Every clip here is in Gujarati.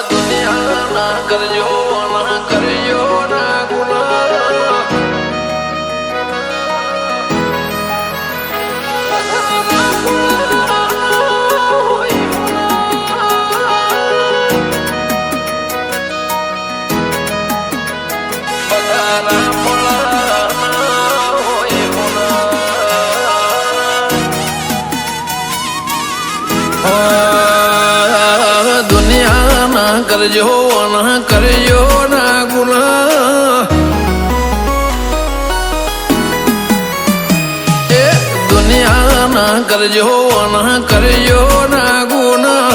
દુનિયાના કરજો ના કરજો ના ગુના કરજો ના કરજો ના ગુના એ દુનિયાના કરજો ના કરજો ના ગુના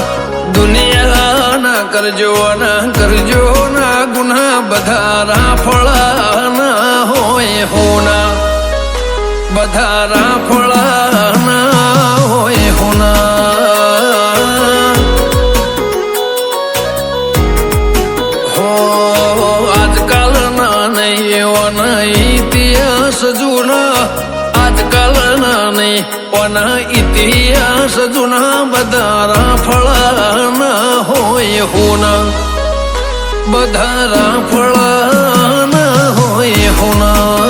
દુનિયાના કરજો ના ગુના બધા રાફળા ના હોય હોના બધા રાફળા ના હોય હોના ઇતિહાસ જૂના આજકાલના નહીં પણ ઇતિહાસ જૂના બધા રાફળા ના હોય હોના બધા રાફળા ના હોય હોના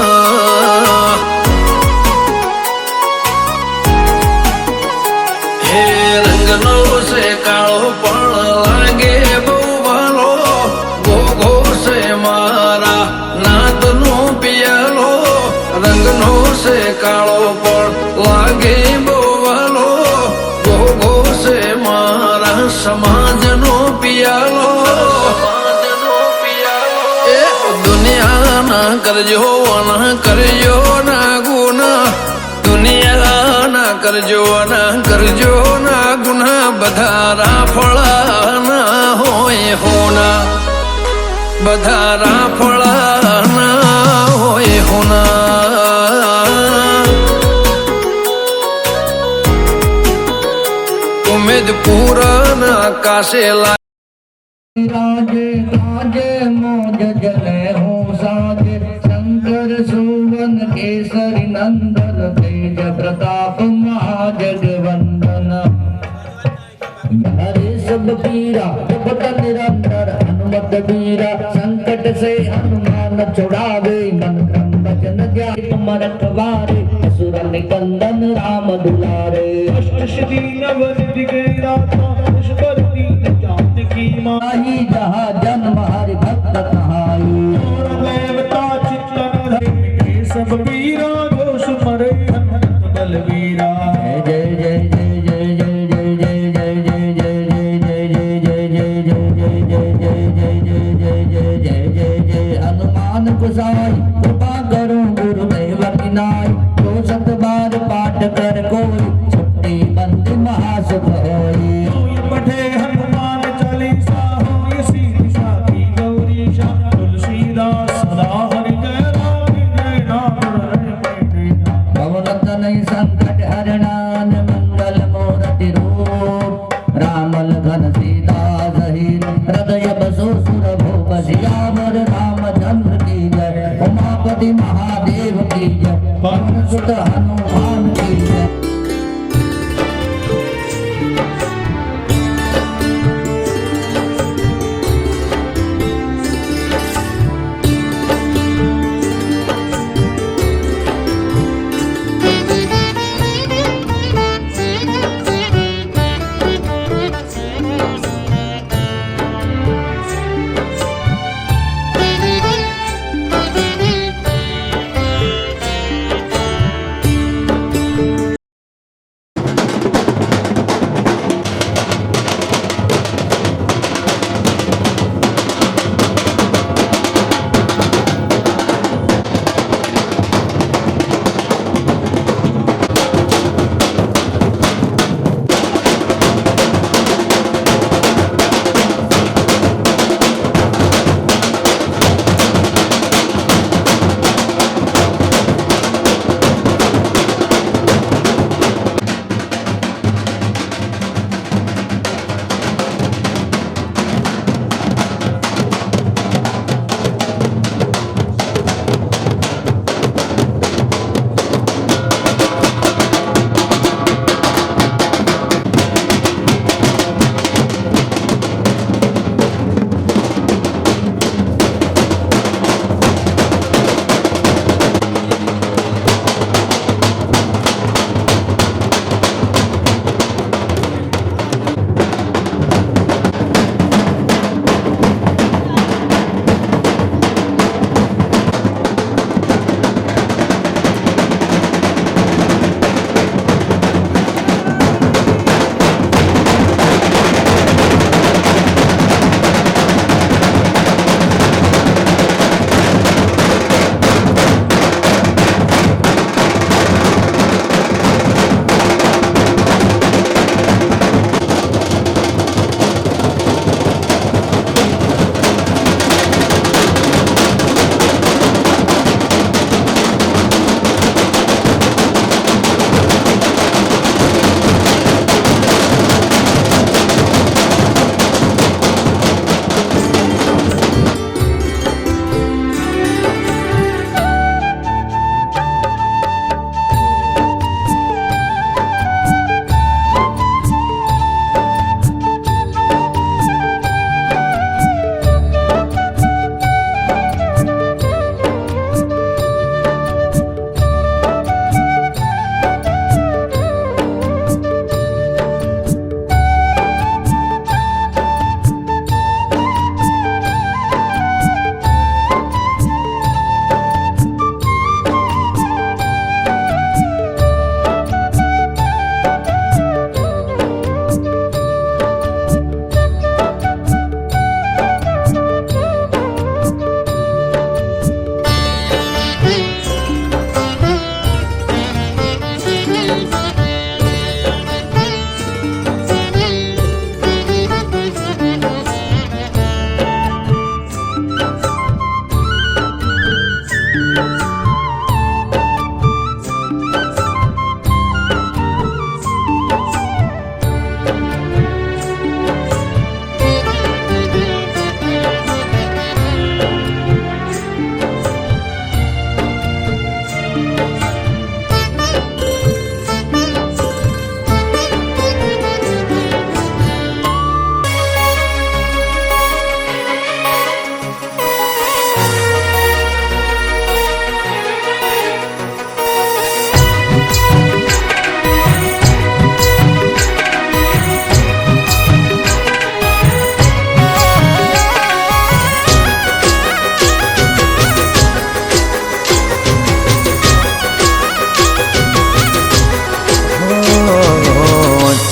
હે રંગનો છે કાળો પણ લાગે બહુ ભાલો ગોગો છે મારા નાતનો પિયાલો રંગનો છે કાળો પણ લાગે બહુ ભાલો ગોગો છે મારા સમાજનો પિયાલો એ દુનિયાના કરજો ના ગુના દુનિયાના કરજો ના ગુના બધા રાફળા ના હોય હોના બધા રાફળા ના હોય હોના ઉમેદપુરના કાશેલા राजे राजे मोज जले हो साजे शंकर सुवन केसरी नंदन तेज प्रताप महाजगवंदन हरे सब पीरा जपत निरंतर हनुमत वीरा संकट से हनुमान छुड़ावे मन क्रम वचन ध्यान तुम रखवारे असुर निकंदन राम दुलारे अष्ट श्री नवनिधि के दाता पुष्कर दीन चांद की माही जहाँ जन्म हरि भक्त कहाई और देवता चित्तन धरे सब पीरा जो सुमरे हनुमत बलवीरा जय जय जय जय जय जय जय जय जय जय जय जय जय जय जय जय जय हनुमान गोसाई कृपा करो गुरुदेव की नाई जो सत बार पाठ कर कोई छुट्टी बंदी महासुख होई पढ़े हनुमान चालीसा होय सीधी साधी गौरी शा तुलसीदास सदा हरि जय राम भवन तनय संकट हरणान मंगल मूर्ति रूप राम लखन सीता सहित हृदय बसो सुर भूप सियावर रामचंद्र की जय उमापति महादेव की जय पवन सुत हनुमान की जय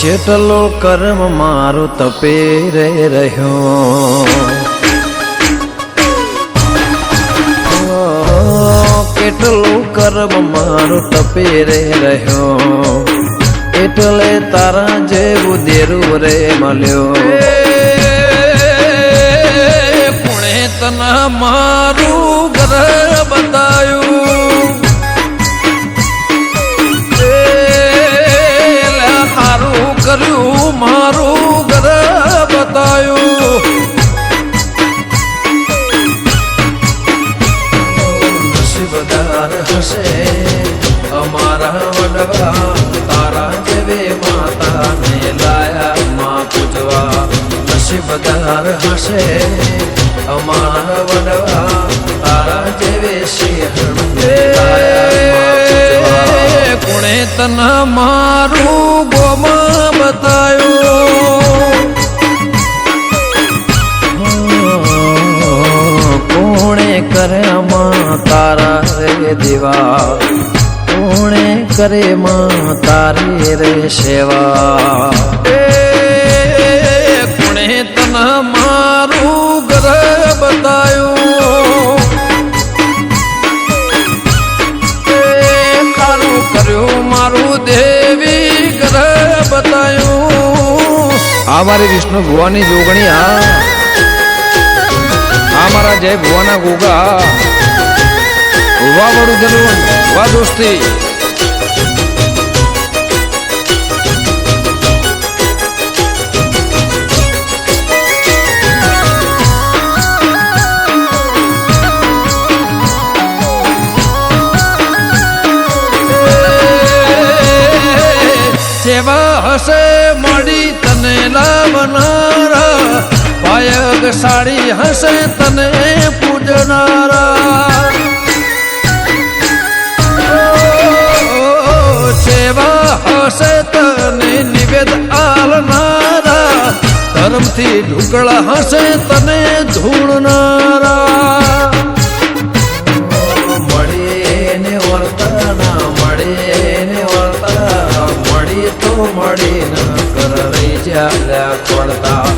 કેટલો કર્મ મારો તપે રે રહ્યો, કેટલું કર્મ મારું તપે રે રહ્યો, એટલે તારા જેવું દેરું રે મળ્યો. પુણે તના મારું ઘર બતાયું, સારું કર્યું મારું ઘર બતાયું. નસીબદાર હશે અમારા વડવા, તારા જેવે માતાને લાયા માં પૂજવા. નસીબદાર હશે અમારા વડવા, તારા જેવે સિંહણને લાયા માં પૂજવા. કોણે તના મારું ગોમાં બતાયું, કોણે કર્યામાં તારા રે દેવા, કોણે કરે માં તારી રે સેવા. કોણે તના મારું ઘર બતાયું, ખારું કર્યું મારું દેવી ઘર બતાયું. આ મારી વિષ્ણુ ભુવાની જોગણી, આ મારા જય ભુવાના ગોગા. વાહ બડું જરૂર, વાહ દોસ્તી. સેવા હશે મળી તને લાવનારા, પાયગ સાડી હશે તને પૂજનારા. સેવા હશે તને નિવેદ આલનારા, ધર્મથી ઢુકળા હશે તને ધૂળનારા. મળીને વર્તના મળીને વર્તા, મળી તો મળી ન કર રહી જ્યાં ખોડતા.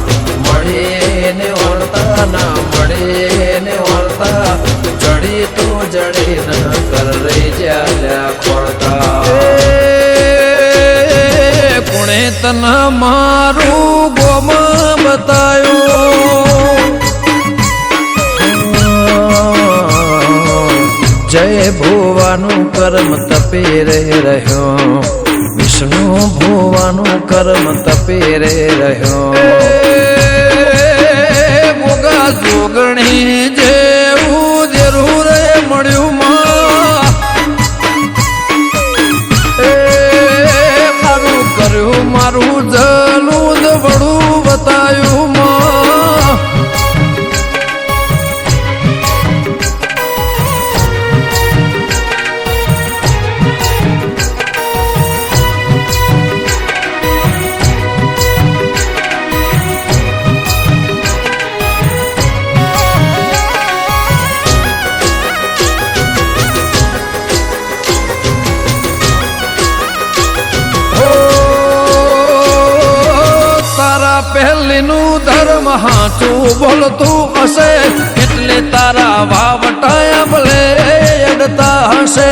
મળીને વર્તા ના મળીને વર્તા, જડી તો જડી ન કર રહી જ્યાં ખોડતા. કોણે તના મારું ગોમાં બતાયું, જય ભુવાનું કર્મ તપે રે રહ્યો, વિષ્ણુ ભુવાનું કર્મ તપે રે રહ્યો. મોગા જોગણી જેવું દેરું રે મળ્યું માં, મારું કર્યું મારું જલું વડું બતાયું માં. પહેલીનું ધર્મ હાચું બોલતું હશે, એટલે તારા વાવટાયા ભલે અડતા હશે.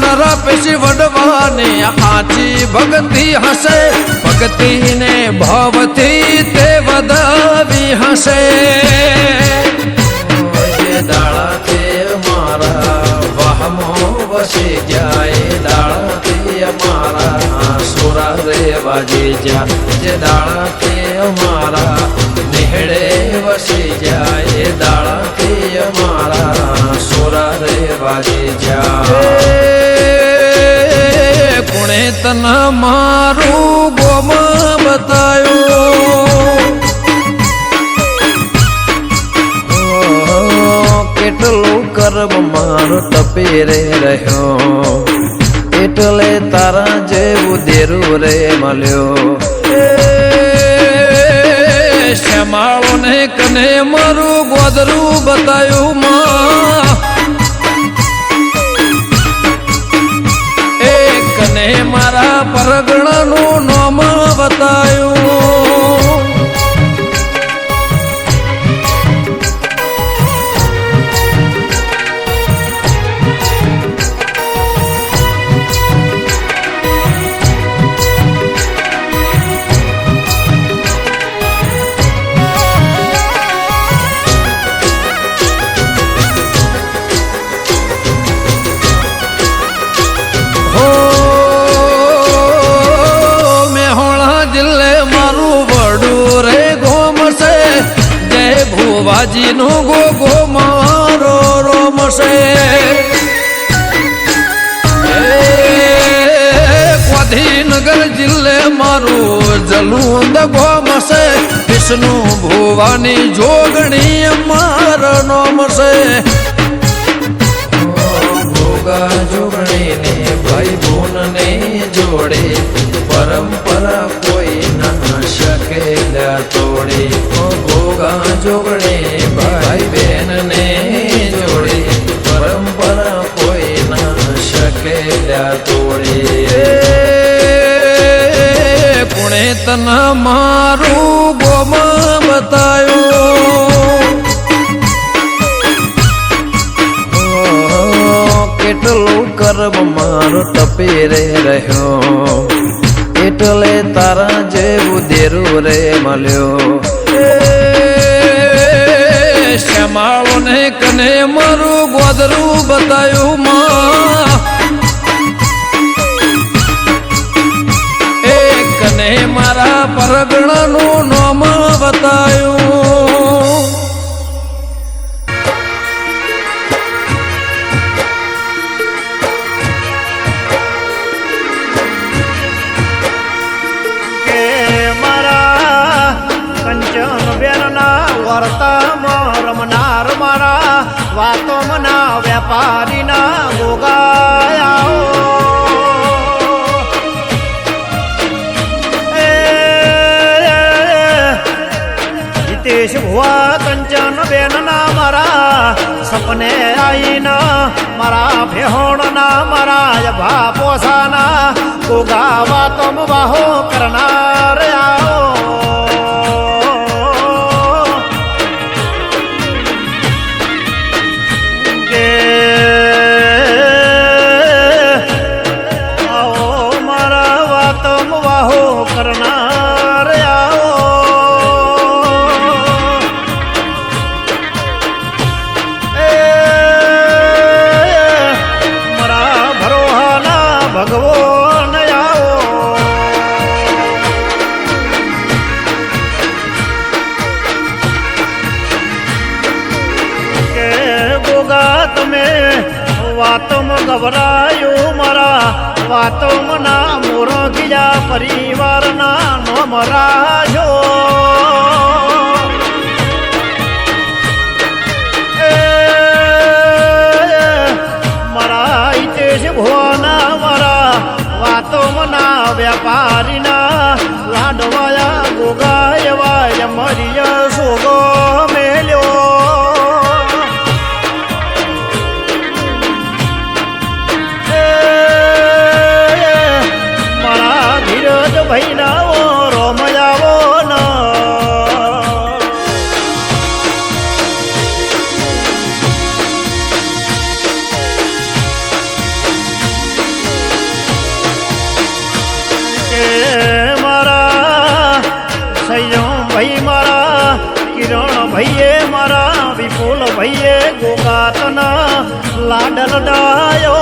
નરા પેશી વડવાની આચી ભક્તિ હશે, ભક્તિને ભાવથી તે વધાવી હશે. દાળાથી મારા વાહમો વસી જાય, દાળાથી અમારા સુરા રે વાજી જા. જે દાળાથી અમારા નિહળે વસી જાય, દાળાથી અમારા સુરા રે વાજી જા. કોણે તના મારું ગોમાં બતાયું, કેટલું કર્મ મારો તપે રે રહ્યો, એટલે તારા જેવું દેરું રે મળ્યો. શ્યામાળો ને કને મારું ગોદરું બતાયું માં, મારા પરગણાનું નામ બતાયું. ભુવાજીનો ગોગો મારો રોમશે. ગાંધીનગર જિલ્લે મારું જલુંદ ગોમશે. વિષ્ણુ ભુવાની જોગણી મારો નોમશે. ભોગા જોગણીને ભાઈ બોનને જોડે પરંપરા કોઈ ના શકે તોડે. ભોગા જોગણે ભાઈ બેન ને જોડે પરંપરા કોઈ ના શકે તોડે. પુણે તના મારું ગોમાં બતાયું. કેટલું કર્મ મારો ટપી રે રહ્યો એટલે તારા જેવું દેરું રે મળ્યો. શ્યામાળો ને કને મારું ગોદરું બતાયું માં. એ કને મારા પરગણાનું નામ બતાયું. રમનાર મારા વાતો મના વેપારીના ગોગાયાઓ. હિતેશ ભુવા કંચન બેનના મારા સપને આઈના મારા ભેહોણના મારા ભા પોસાના ગોગા વાતો વાહો કરનાર આવો. કરનાર આવો. મારા ભરોહાના ભગવાન આવો. કે ગોગા તમે વાતમાં ગભરાયું મારા વાતો મના મોરો ગીજા પરિવારના નોમ રાજો. મારા હિતેશ ભુવાના મારા વાતો મના વેપારીના લાડવાયા ગોગા એવા મરિયા સોગો મેલ્યો. ભૈનાઓ રોમયાવો કે મારા સૈયમ ભાઈ મારા કિરણ ભાઈએ મારા વિપુલ ભાઈએ ગોગાતના લાડલ ડાયો.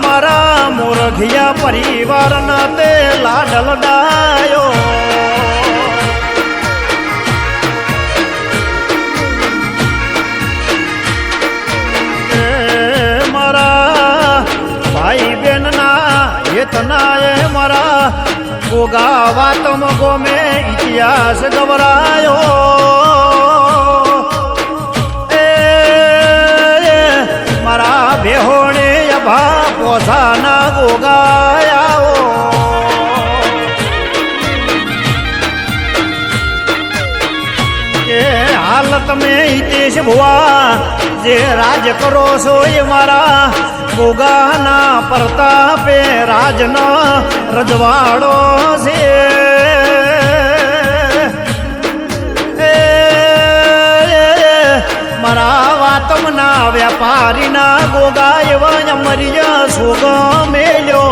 મારા મોરઘિયા પરિવારના તે લાડલ ડાયો. મારા ભાઈ બેનના હેતનાએ મારા ગોગા વાતમાં ગોમે ઇતિહાસ ગવરાયો. મારા બેહોણે ભા પોસાના ગોગાયાઓ. કે તમે હિતેશ ભુવા જે રાજ કરો છો એ મારા ગોગાના પ્રતાપે રાજનો રજવાડો છે મારા વાતમના વેપારીના ગોગા એવા મરિયા સોગ મેલ્યો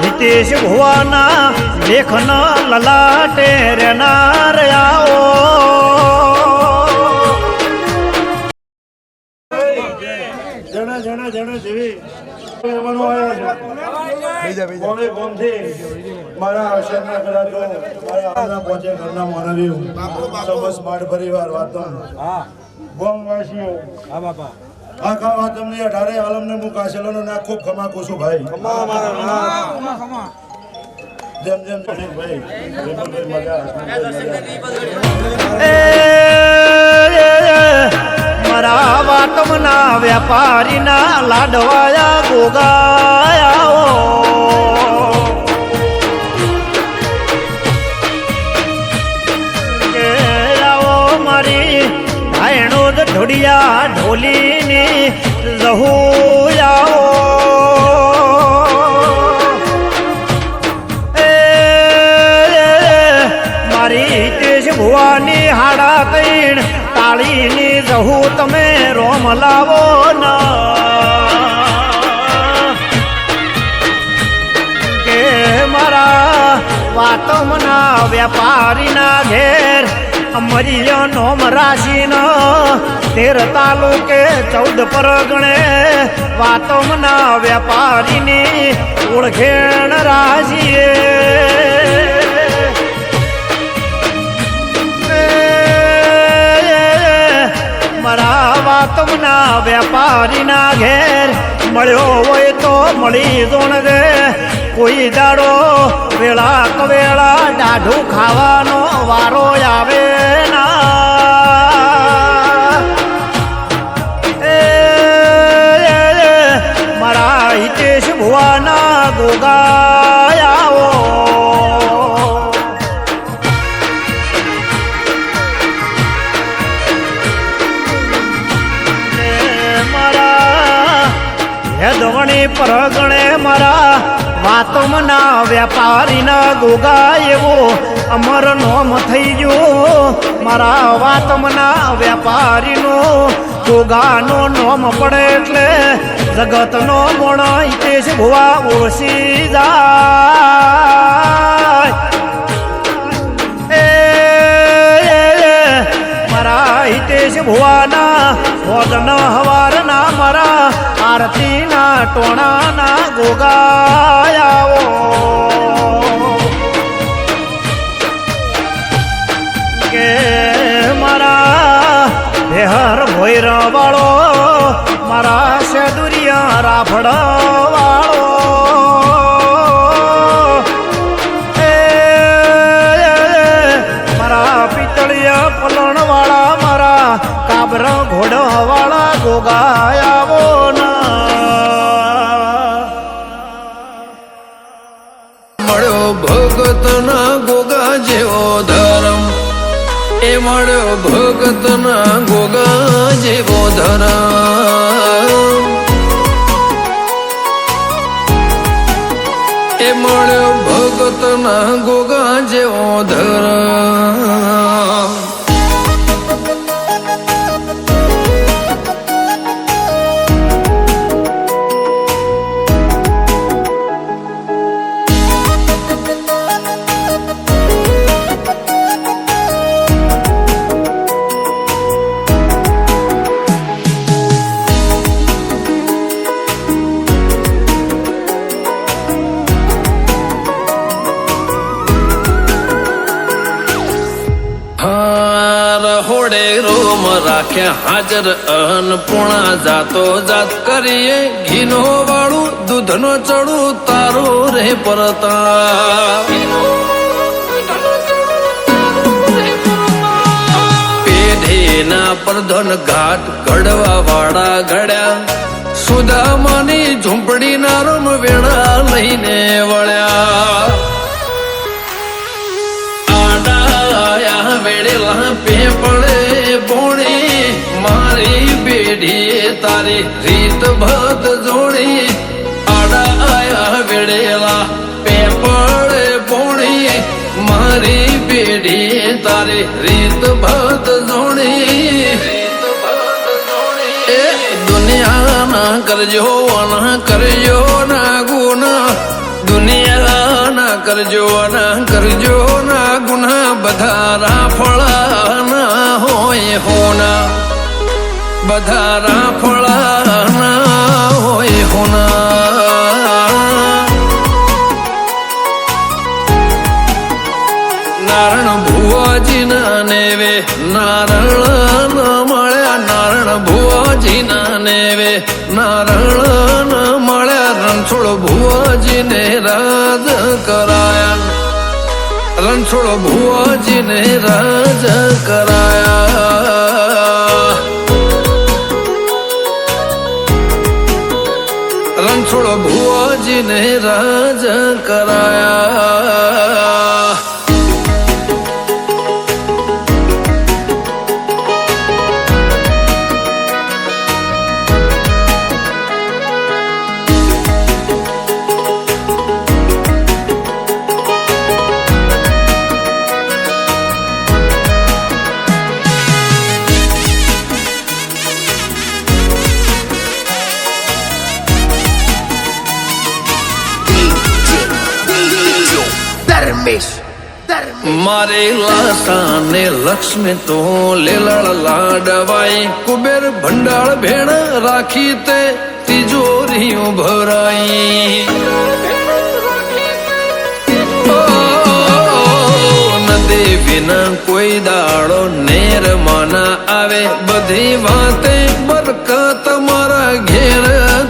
હિતેશ ભુવાના લેખન લલાટે રેનાર આવો જણા જણા જણા જેવી મહેમાનો આવ્યા છે ગોમે ગોમથી મારા આશરના કલાકો મારા આના પહોંચે ઘરના માનવીઓ સમસ્ત માડ પરિવાર વાતો ગોમવાસીઓ આખા વાતમની 18 આલમને હું કાશેલોનો ના ખૂબ ખમા કુસુ ભાઈ જેમ જેમ ભાઈ મારા વાતમના વેપારીના લાડવાયા ગોગાયાઓ કે આવો મારી ભાઈણો જ ઢોડિયા ઢોલીની રહુયાઓ મારી હિતેશ ભુવાની હાડા તૈણ તાળીની રહું તમે રોમ લાવો કે મારા વાતમના વેપારીના ઘેર અમરિયો નોમ રાશિનો 13 તાલુકે 14 પરગણે વાતમના વેપારીની ઓળખેણ રાશિએ મારા વાતમના વેપારીના ઘેર મળ્યો હોય તો મળી જોણ રે કોઈ દાડો વેળા કવેળા દાઢું ખાવાનો વારો આવે ના મારા હિતેશ ભુવાના ગોગાયાઓ ધવણી પરગણે મારા વાતમના વેપારીના ગોગા એવો અમર નોમ થઈ ગયો મારા વાતમના વેપારીનો ગોગાનો નોમ પડે એટલે જગતનો મોણ હિતેશ ભુવા ઓળસી જાય મારા હિતેશ ભુવાના ભોજન હવારના મારા આરતીના ટોણાના ગોગાયાઓ કે મારા ભેહર ભોયર વાળો મારા સેદુરિયા રાફડ વાળો મારા પિતળિયા પલણ વાળા મારા કાબર ઘોડ વાળા ગોગાયાવો મળ્યો ભગતના ગોગા જેવો ધર્મ એ મળ્યો ભગતના ગોગા જેવો ધર્મ એ મળ્યો ભગતના ગોગા જેવો ધર્મ રહોડે રોમ રાખ્યા હાજર અન્નપૂર્ણા જાતો જાત કરીએ ઘીનો વાળું દૂધનો ચડું તારું રે પરતા પેઢીના પ્રધન ઘાટ ઘડવા વાળા ઘડ્યા સુદામાની ઝૂંપડી ના રમ વેળા લઈને વળ્યા આડાયા વેળેલા પેપળે બોણી મારી બેઢી તારી રીત ભત જોડી આડાયા વેળેલા પેપળે બોણી મારી બેઢી તારી રીત ભત જોડી એ દુનિયા ના કરજો ના કરજો ના ગુના દુનિયા ના કરજો ના ગુના બધા રાફળા ના હોય હોના બધા રાફળા ના હોય હોના નારણ ભુવાજી ના નેવે નારણ મળ્યા નારણ ભુવાજી ના નેવે નારણ મળ્યા રણછોડ ભુવાજી ને રાજ કરાયા રણછોડ ભુવાજી ને રાજ કરાયા રણછોડ ભુવાજી ને રાજ કરાયા મારે લાસા ને લક્ષ્મી તો લેલાળ લાડવાઈ કુબેર ભંડાળ ભેણ રાખી તે તિજોરીઓ ભરાઈ નદી વિના કોઈ દાડો નેર માના આવે બધી વાતે બરકત મારા ઘેર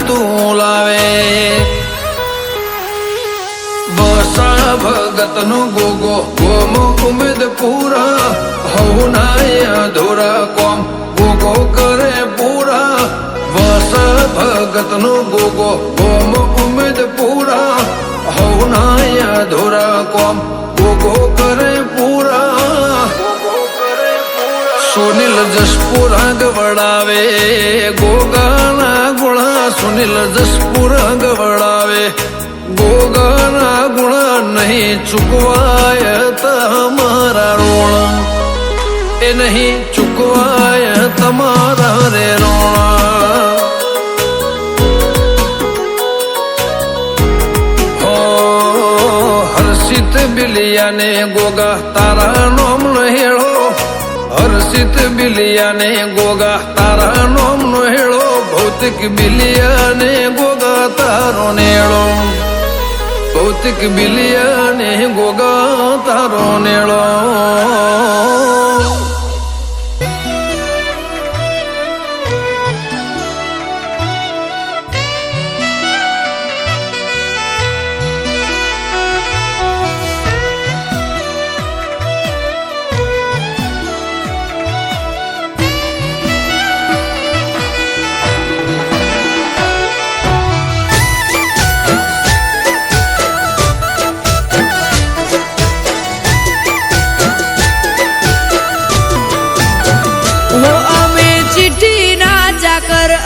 તું લાવે બસા ભગત નો ગોગો ગોમ ઉમેદ પૂરા હવનાયા ધોરા કોમ ગોગો કરે પૂરા વસ ભગત નો ગોગો ગોમ ઉમેદ પૂરા હવનાયા ધોરા કોમ ગોગો કરે પૂરા સુનિલ જસપુરા ગવડાવે ગોગાના ગુણા સુનિલ જસપુરા ગવડાવે ગોગાના ગુણા નહીં ચૂકવાય તમારા રોણા એ નહીં ચૂકવાય તમારા રે રોણા હો હર્ષિત બિલિયાને ગોગા તારા નોમ નો હેળો હર્ષિત બિલિયાને ગોગા તારા નોમ નો હેળો ભૌતિક બિલિયાને ગોગા તારો નેળો ભૌતિક બિલિયાને ગોગા તારો નેળો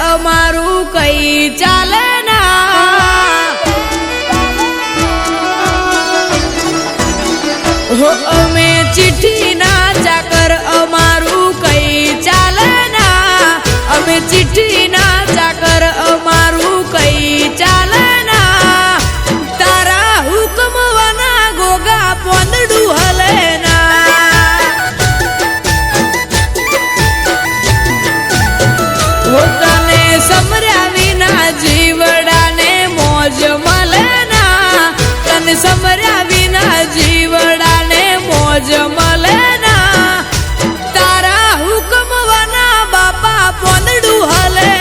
અમારું કઈ ચાલે ના હો અમે ચિઠ્ઠી ના ચાકર અમારું કઈ ચાલે ના અમે ચિઠ્ઠી ના ચાકર અમારું કઈ ચાલે ના તારા હુકમ વના ગોગા પોંદડું હલે ના તને સમર્યા વિના જીવડાને મોજ મળે ના તને સમર્યા વિના જીવડાને મોજ મળે ના તારા હુકમ વના બાપા પોંદડું હલે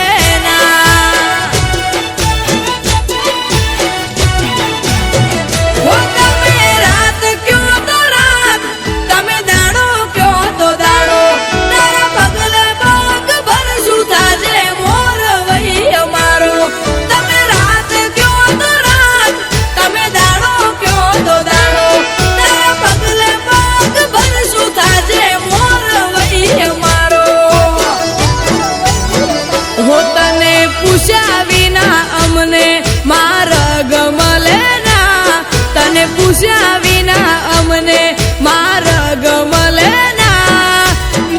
પૂછ્યા વિના અમને માર્ગ મળે ના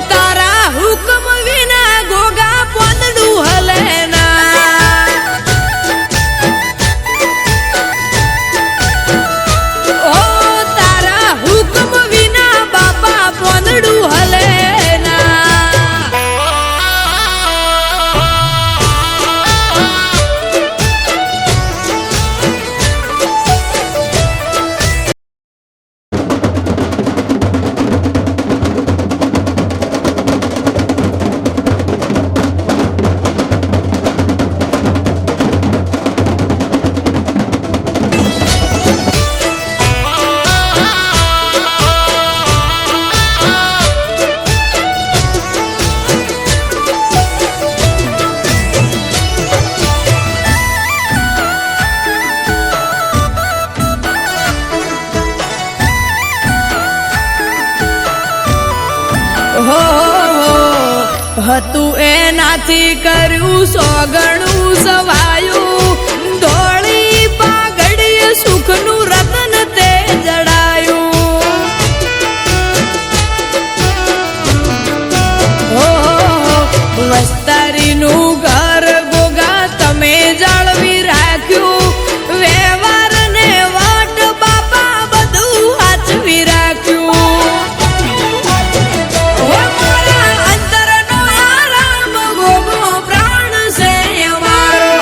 તારા હુકમ વિના ગોગા પોંદડું હલે ના ઓ તારા હુકમ વિના બાપા પોંદડું હલે હતું એનાથી કર્યું સોગણું સવાયું ધોળી પાઘડીએ સુખનું રતન તે જડાયું વસ્તારીનું ઘર ગોગા તમે જાળવી રાખ્યું વ્યવહારને વાટ બાપા બધું હાચવી રાખ્યું પ્રાણ છે અમારો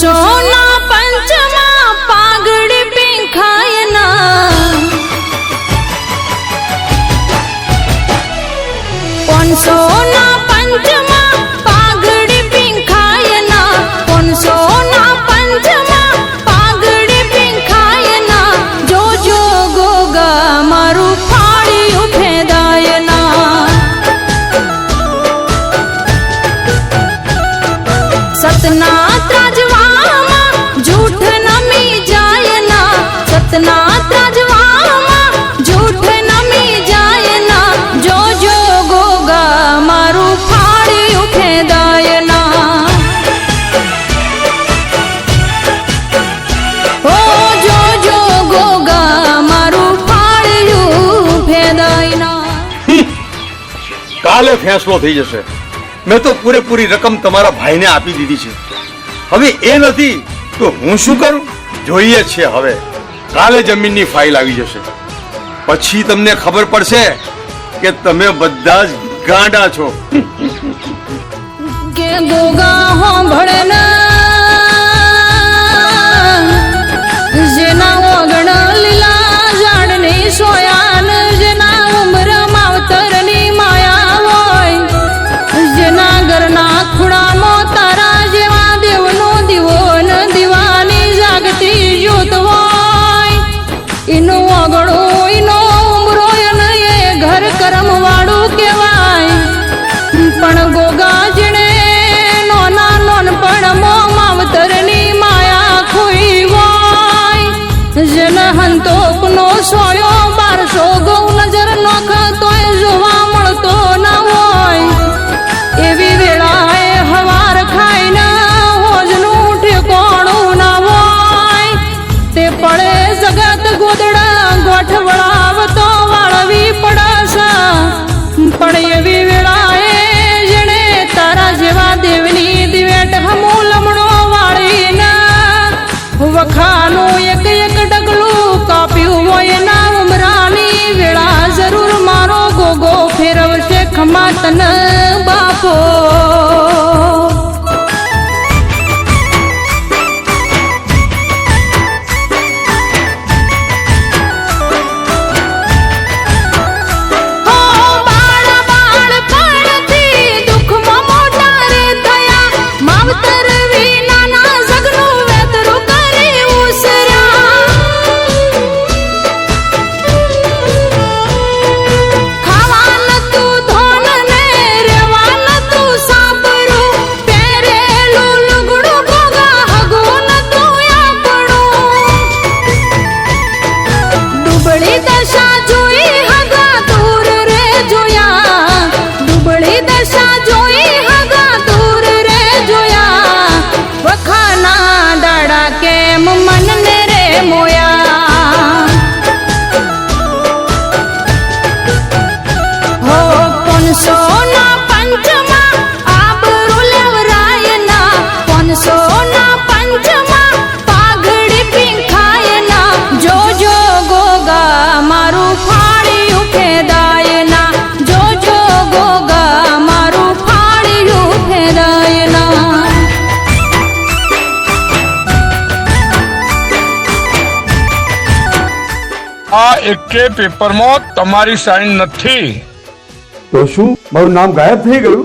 પોનસોના પંચમાં પાઘડી પીંખાય ના, પોનસોના પંચમાં પાઘડી પીંખાય ના, પોનસોના પંચમાં પાઘડી પીંખાય ના, જોજો ગોગા મારું ફાળ્યું ફેદાય ના, સતના ત્રાજવામાં જૂઠ નમી જાય ના, સતના ત્રાજવામાં જૂઠ નમી જાય ના, જોજો ગોગા મારું ફાળ્યું ફેદાય ના, ઓ જોજો ગોગા મારું ફાળ્યું ફેદાય ના. કાલે ફેંસલો થઈ જશે. મેં તો પૂરેપૂરી રકમ તમારા ભાઈને આપી દીધી છે. હવે એ નથી તો હું શું કરું? જોઈએ છે હવે. કાલે જમીનની ફાઇલ આવી જશે, પછી તમને ખબર પડશે કે તમે બધા જ ગાંડા છો. કે ગોગા હોંભળના જેના ઓગણ લીલા ઝાડની સોયાન, જેના ઉમર માવતરની માયા હોય, જેના ઘરના ખૂણામાં તારા જેવા દેવનો દીવો ન દીવાની જાગતી જ્યોત હોય, એનો ઓગણો એનો ઉમરો અને એ ઘર કરમ વાળું કહેવાય. પણ ગોગા જેણે નોના નોનપણમાં માવતરની માયા ખોઈ હોય, જેને હંતોકનો સોયો 1200 ગૌ નજર નોખતોય જોવા મળતો ના હોય, એવી વેળાએ હવાર ખાઈને હોજનું ઠેકોણું ના હોય, તે પડે જગત ગોદડા ગોઠવડાવતો વાળવી પડશે. પણ એવી વેળાએ જેણે તારા જેવા દેવની દિવેટ હમું લમણો વાળીને વખાનું એક એક ડગલું કાપ્યું હોય, ના ઉમરાની વેળા જરૂર મારો ગોગો ફેરવશે ખમા તન બાપો. સોના પંચમાં આબરૂ લેવરાય ના, સોના પંચમાં પાઘડી પીંખાય ના, જોજો ગોગા મારું ફાળ્યું ફેદાય ના, જોજો ગોગા મારું ફાળ્યું ફેદાય ના. આ એકે પેપરમાં તમારી સાઈન નથી. તો શું મારું નામ ગાયબ થઈ ગયું?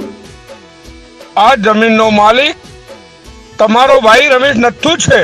આ જમીનનો માલિક તમારો ભાઈ રમેશ નથુ છે.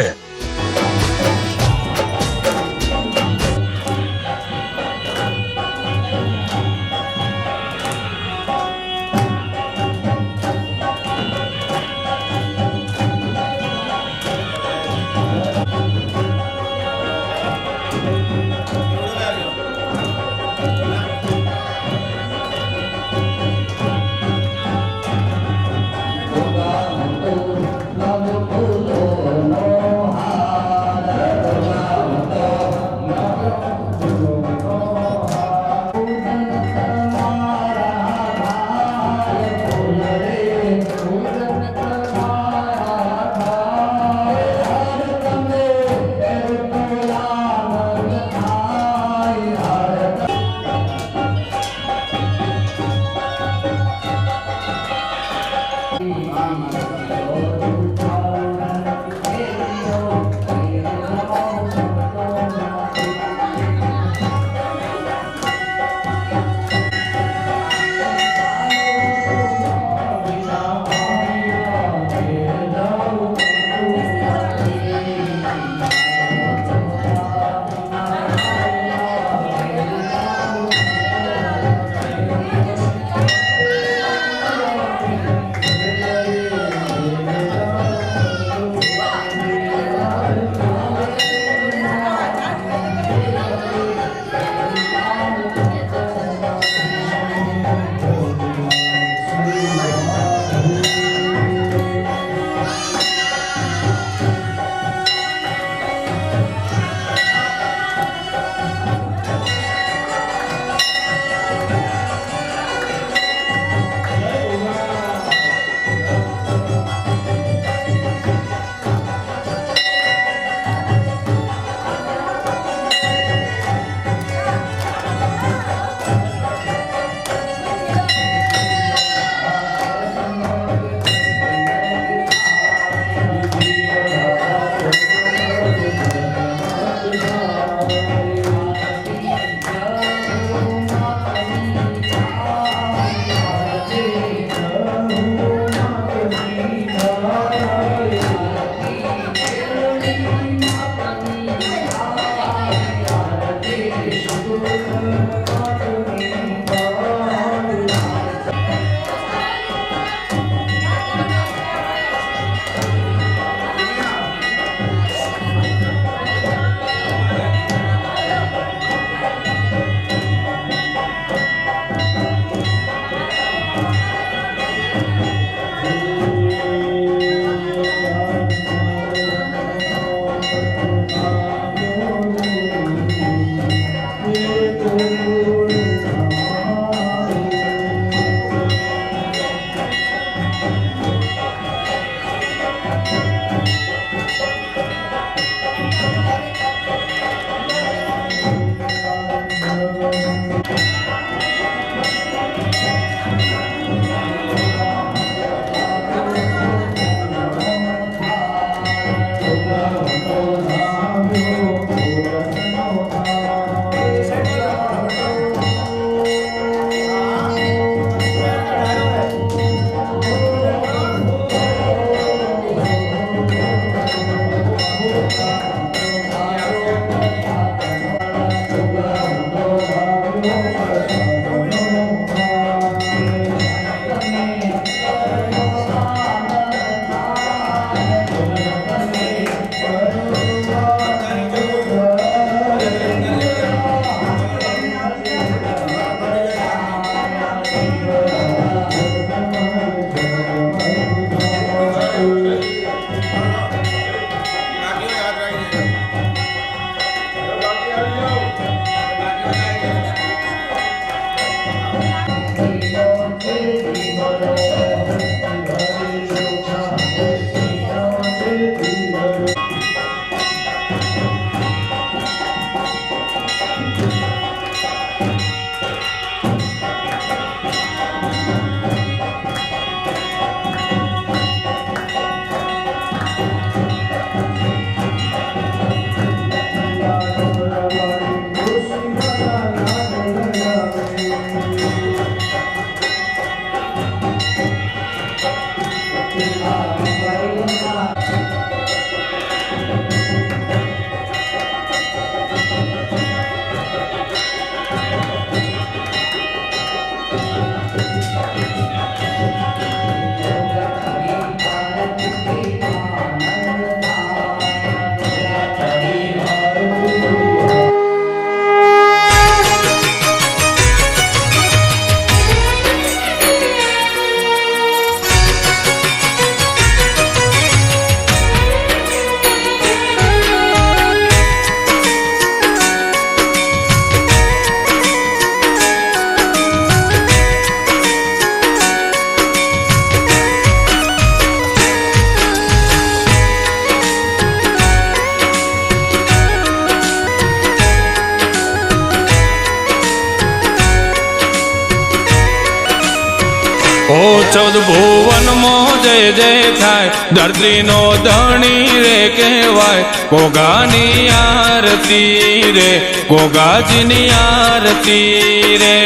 ઓ ચૌદ ભુવનમાં જય જય થાય, ધરતીનો ધણી રે કહેવાય. ગોગાની આરતી રે, ગોગાજીની આરતી રે.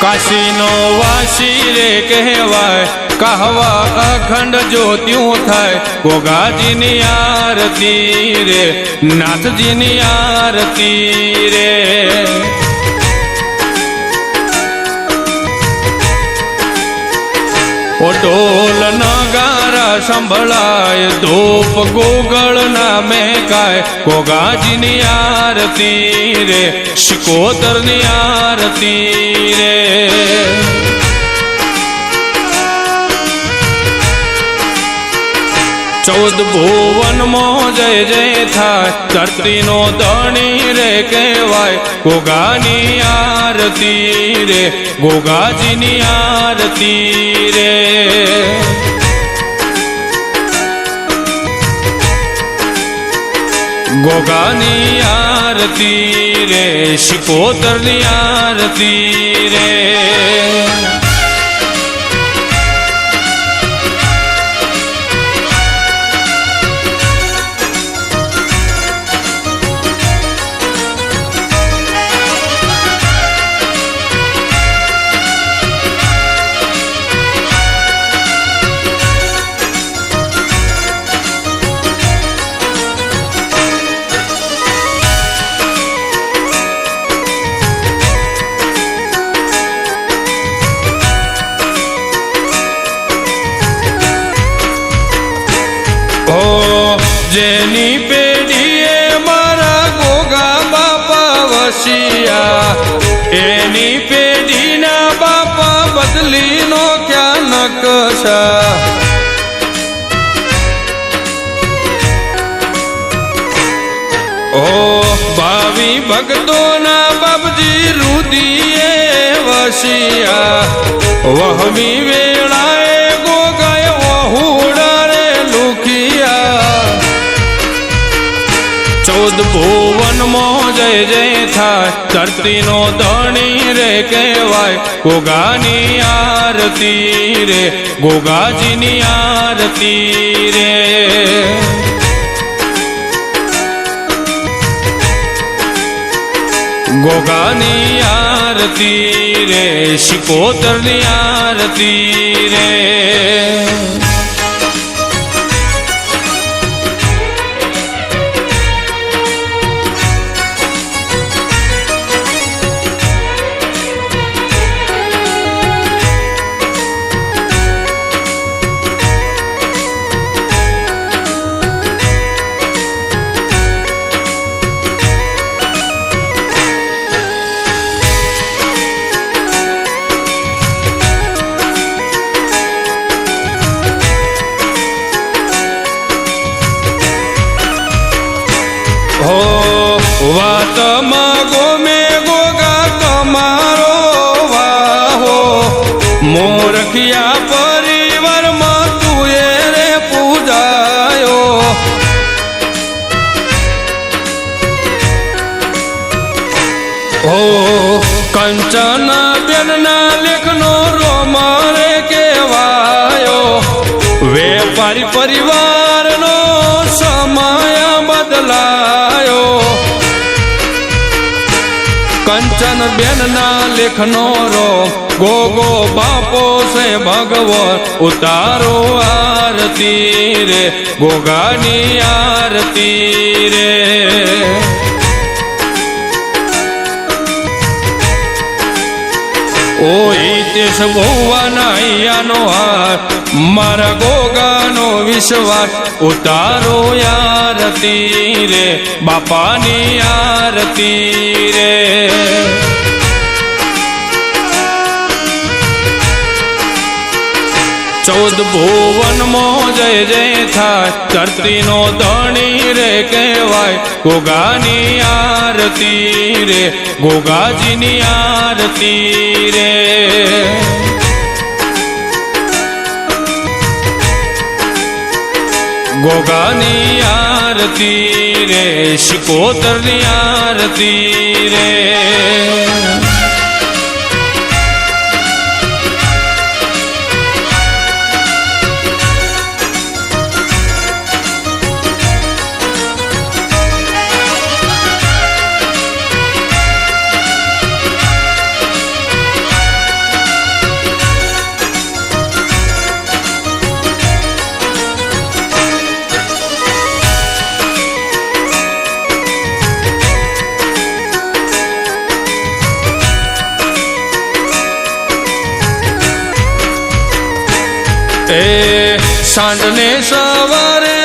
કાશીનો વાસી રે કહેવાય, કહવા અખંડ જ્યોત્યું થાય. ગોગાજીની આરતી રે, નાથજીની આરતી રે. ઓ ઢોલ નગારા સંભળાય, ધૂપ ગોગળ ના મેકાય. ગોગાજીની આરતી રે, શિકોતરની આરતી રે. ચૌદ ભુવનમાં જય જય થાય, ધરતીનો ધણી રે કહેવાય. ગોગાની આરતી રે, ગોગાજીની આરતી રે. ગોગાની આરતી રે, શિકોતરની આરતી રે. જેની પેઢીએ મારા ગોગા બાપા વસિયા, એની પેઢીના બાપા બદલી નો ક્યાં નકશા. ઓ ભાવિ ભક્તોના બાપજી રુદીએ વસિયા, વહમી વેળાએ ગોગાય વહુડા રે લુખિયા. ચૌદ ભુવનમાં જય જય થાય, ધરતીનો ધણી રે કહેવાય. ગોગાની આરતી રે, ગોગાજીની આરતી રે. ગોગાની આરતી રે, શિકોતરની આરતી રે. તમાં ગોમે ગોગા તમારો વાહો મોરખિયા પરિવારમાં તું એ રે પૂજાયો હો કંચન બેનના લેખનો રોમારે કહેવાયો વેપારી પરિવારનો સમય બદલાયો કંચન બેનના લેખનો રો ગોગો બાપો છે ભગવાન ઉતારો આરતી રે ગોગાની આરતી રે ઓ હિતેશ ભુવાના અહીંયાનો હાર મારા ગોગાનો વિશ્વાસ ઉતારો આરતી રે બાપાની આરતી રે ચૌદ ભુવનમાં જય જય થાય ધરતીનો ધણી રે કહેવાય ગોગાની આરતી રે ગોગાજીની આરતી રે ગોગાની આરતી રે શિકોતરની આરતી રે એ સાંજને સવારે